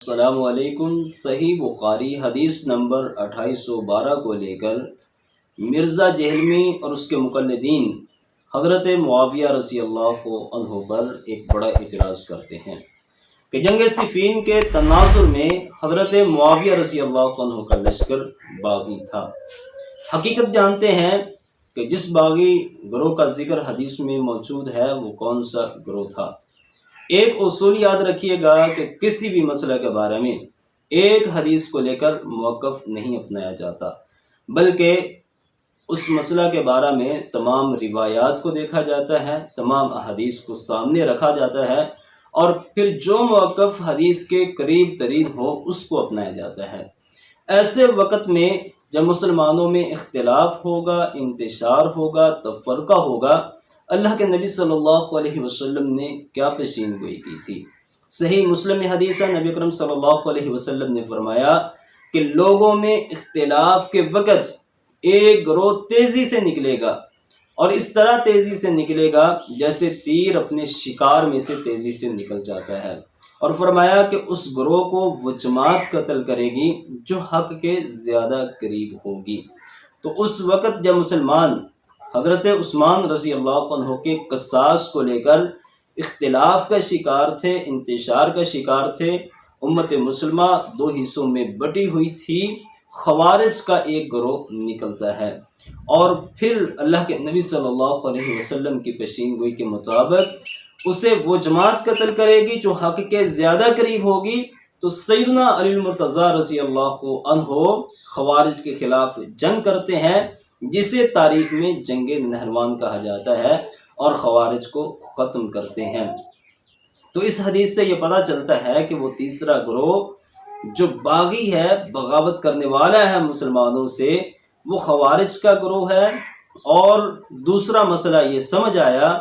السلام علیکم۔ صحیح بخاری حدیث نمبر 2812 کو لے کر مرزا جہلمی اور اس کے مقلدین حضرت معاویہ رضی اللہ عنہ پر ایک بڑا اعتراض کرتے ہیں کہ جنگ صفین کے تناظر میں حضرت معاویہ رضی اللہ عنہ کا لشکر باغی تھا۔ حقیقت جانتے ہیں کہ جس باغی گروہ کا ذکر حدیث میں موجود ہے وہ کون سا گروہ تھا۔ ایک اصول یاد رکھیے گا کہ کسی بھی مسئلہ کے بارے میں ایک حدیث کو لے کر موقف نہیں اپنایا جاتا، بلکہ اس مسئلہ کے بارے میں تمام روایات کو دیکھا جاتا ہے، تمام احادیث کو سامنے رکھا جاتا ہے اور پھر جو موقف حدیث کے قریب ترین ہو اس کو اپنایا جاتا ہے۔ ایسے وقت میں جب مسلمانوں میں اختلاف ہوگا، انتشار ہوگا، تفرقہ ہوگا، اللہ کے نبی صلی اللہ علیہ وسلم نے کیا پیشین گوئی کی تھی۔ صحیح مسلم میں حدیث ہے، نبی اکرم صلی اللہ علیہ وسلم نے فرمایا کہ لوگوں میں اختلاف کے وقت ایک گروہ تیزی سے نکلے گا، اور اس طرح تیزی سے نکلے گا جیسے تیر اپنے شکار میں سے تیزی سے نکل جاتا ہے، اور فرمایا کہ اس گروہ کو وہ جماعت قتل کرے گی جو حق کے زیادہ قریب ہوگی۔ تو اس وقت جب مسلمان حضرت عثمان رضی اللہ عنہ کے قصاص کو لے کر اختلاف کا شکار تھے، انتشار کا شکار تھے، امت مسلمہ دو حصوں میں بٹی ہوئی تھی، خوارج کا ایک گروہ نکلتا ہے اور پھر اللہ کے نبی صلی اللہ علیہ وسلم کی پیشین گوئی کے مطابق اسے وہ جماعت قتل کرے گی جو حق کے زیادہ قریب ہوگی۔ تو سیدنا علی المرتضیٰ رضی اللہ عنہ خوارج کے خلاف جنگ کرتے ہیں، جسے تاریخ میں جنگ نہروان کہا جاتا ہے، اور خوارج کو ختم کرتے ہیں۔ تو اس حدیث سے یہ پتہ چلتا ہے کہ وہ تیسرا گروہ جو باغی ہے، بغاوت کرنے والا ہے مسلمانوں سے، وہ خوارج کا گروہ ہے۔ اور دوسرا مسئلہ یہ سمجھ آیا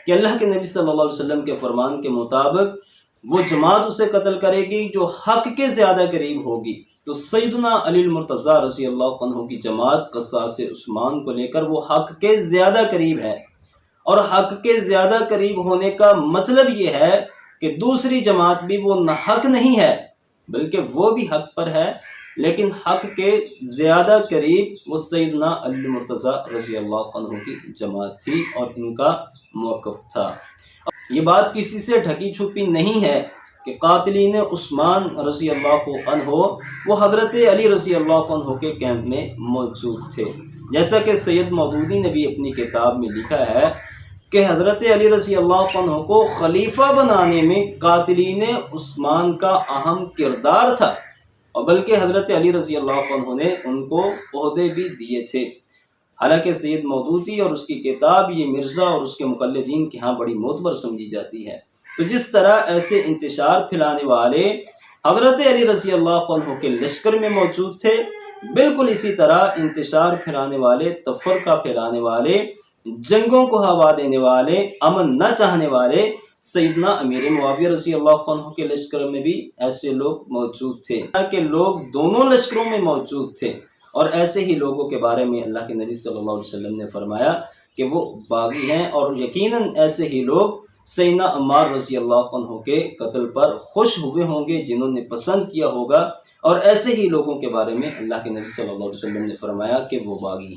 کہ اللہ کے نبی صلی اللہ علیہ وسلم کے فرمان کے مطابق وہ جماعت اسے قتل کرے گی جو حق کے زیادہ قریب ہوگی۔ تو سیدنا علی المرتضیٰ رضی اللہ عنہ کی جماعت قصاص عثمان کو لے کر وہ حق کے زیادہ قریب ہے، اور حق کے زیادہ قریب ہونے کا مطلب یہ ہے کہ دوسری جماعت بھی وہ نہ حق نہیں ہے بلکہ وہ بھی حق پر ہے، لیکن حق کے زیادہ قریب وہ سیدنا علی المرتضیٰ رضی اللہ عنہ کی جماعت تھی اور ان کا موقف تھا۔ یہ بات کسی سے ڈھکی چھپی نہیں ہے کہ قاتلین عثمان رضی اللہ عنہ وہ حضرت علی رضی اللہ عنہ کے کیمپ میں موجود تھے، جیسا کہ سید مودودی نے بھی اپنی کتاب میں لکھا ہے کہ حضرت علی رضی اللہ عنہ کو خلیفہ بنانے میں قاتلین عثمان کا اہم کردار تھا، اور بلکہ حضرت علی رضی اللہ عنہ نے ان کو عہدے بھی دیے تھے۔ حالانکہ سید مودودی اور اس کی کتاب یہ مرزا اور اس کے مقلدین کے ہاں بڑی معتبر سمجھی جاتی ہے۔ تو جس طرح ایسے انتشار پھیلانے والے حضرت علی رضی اللہ عنہ کے لشکر میں موجود تھے، بالکل اسی طرح انتشار پھیلانے والے، تفرقہ پھیلانے والے، جنگوں کو ہوا دینے والے، امن نہ چاہنے والے سیدنا امیر معاویہ رضی اللہ عنہ کے لشکر میں بھی ایسے لوگ موجود تھے، کہ لوگ دونوں لشکروں میں موجود تھے۔ اور ایسے ہی لوگوں کے بارے میں اللہ کے نبی صلی اللہ علیہ وسلم نے فرمایا کہ وہ باغی ہیں، اور یقیناً ایسے ہی لوگ سیدنا عمار رضی اللہ عنہ کے قتل پر خوش ہوئے ہوں گے، جنہوں نے پسند کیا ہوگا، اور ایسے ہی لوگوں کے بارے میں اللہ کے نبی صلی اللہ علیہ وسلم نے فرمایا کہ وہ باغی ہیں۔